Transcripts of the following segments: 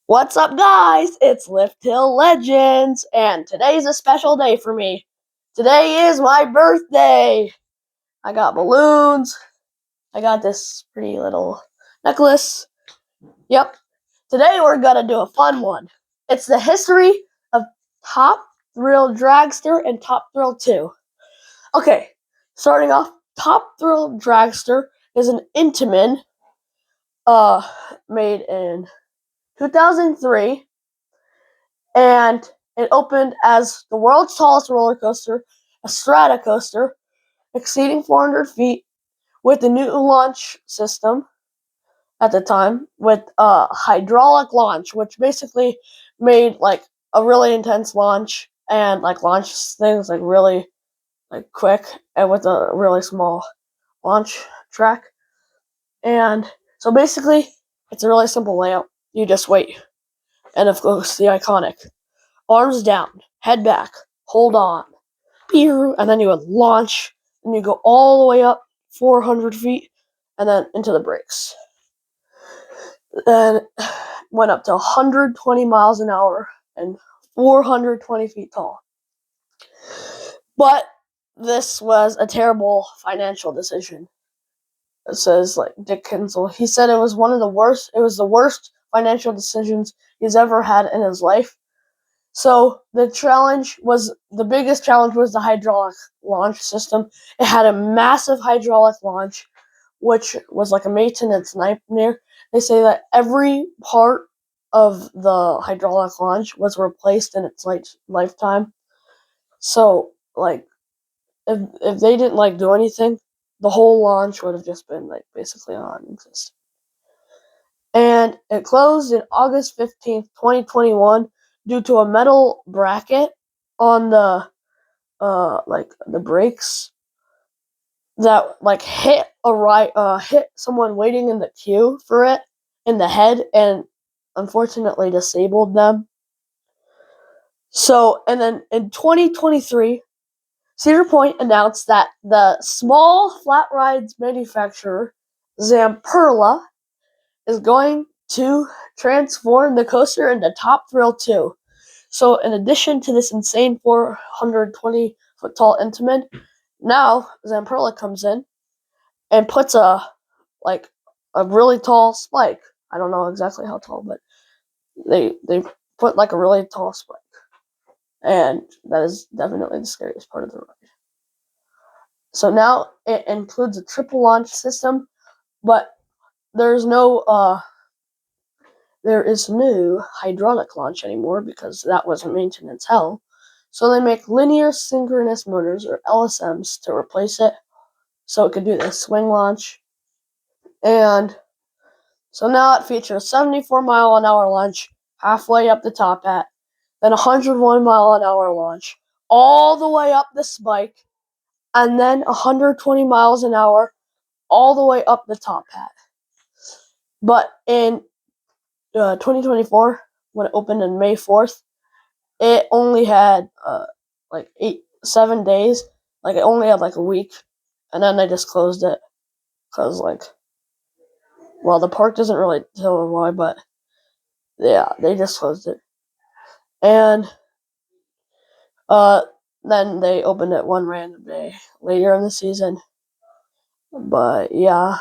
What's up, guys? It's Lift Hill Legends, and today's a special day for me. Today is my birthday. I got balloons. I got this pretty little necklace. Yep. Today we're gonna do a fun one. It's the history of Top Thrill Dragster and Top Thrill 2. Okay, starting off, Top Thrill Dragster is an Intamin made in 2003. And it opened as the world's tallest roller coaster, a strata coaster, exceeding 400 feet, with a new launch system at the time, with a hydraulic launch, which basically made like a really intense launch and like launch things like really like quick and with a really small launch track. And so basically, it's a really simple layout. You just wait, and of course the iconic arms down, head back, hold on, and then you would launch, and you go all the way up 400 feet, and then into the brakes. Then went up to 120 miles an hour and 420 feet tall. But this was a terrible financial decision. It says like Dick Kinsel. He said it was the worst financial decisions he's ever had in his life. So the biggest challenge was the hydraulic launch system. It had a massive hydraulic launch, which was like a maintenance nightmare. They say that every part of the hydraulic launch was replaced in its lifetime. So like if they didn't do anything, the whole launch would have just been basically non-existent. And it closed in August 15th, 2021 due to a metal bracket on the the brakes that hit someone waiting in the queue for it in the head and unfortunately disabled them. So, and then in 2023, Cedar Point announced that the small flat rides manufacturer Zamperla is going to transform the coaster into Top Thrill 2. So in addition to this insane 420 foot tall Intamin, now Zamperla comes in and puts a really tall spike. I don't know exactly how tall, but they put like a really tall spike. And that is definitely the scariest part of the ride. So now it includes a triple launch system, but there is no hydraulic launch anymore because that was maintenance hell. So they make linear synchronous motors, or LSMs, to replace it, so it could do the swing launch. And so now it features a 74-mile-an-hour launch halfway up the top hat, then a 101-mile-an-hour launch all the way up the spike, and then 120 miles an hour all the way up the top hat. But in 2024, when it opened on May 4th, it only had 7 days. It only had a week, and then they just closed it because the park doesn't really tell why, but yeah, they just closed it. And then they opened it one random day later in the season. But yeah.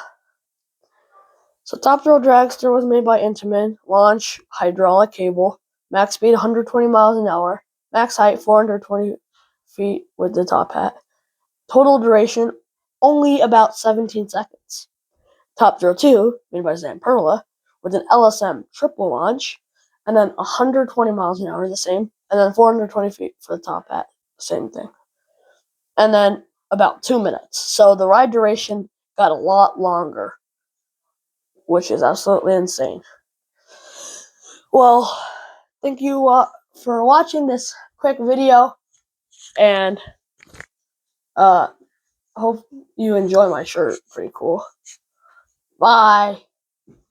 So Top Thrill Dragster was made by Intamin. Launch, hydraulic cable, max speed 120 miles an hour, max height 420 feet with the top hat. Total duration only about 17 seconds. Top Thrill 2, made by Zamperla, with an LSM triple launch, and then 120 miles an hour, the same, and then 420 feet for the top hat, same thing. And then about 2 minutes. So the ride duration got a lot longer, which is absolutely insane. Well, thank you for watching this quick video, and hope you enjoy my shirt. Pretty cool. Bye.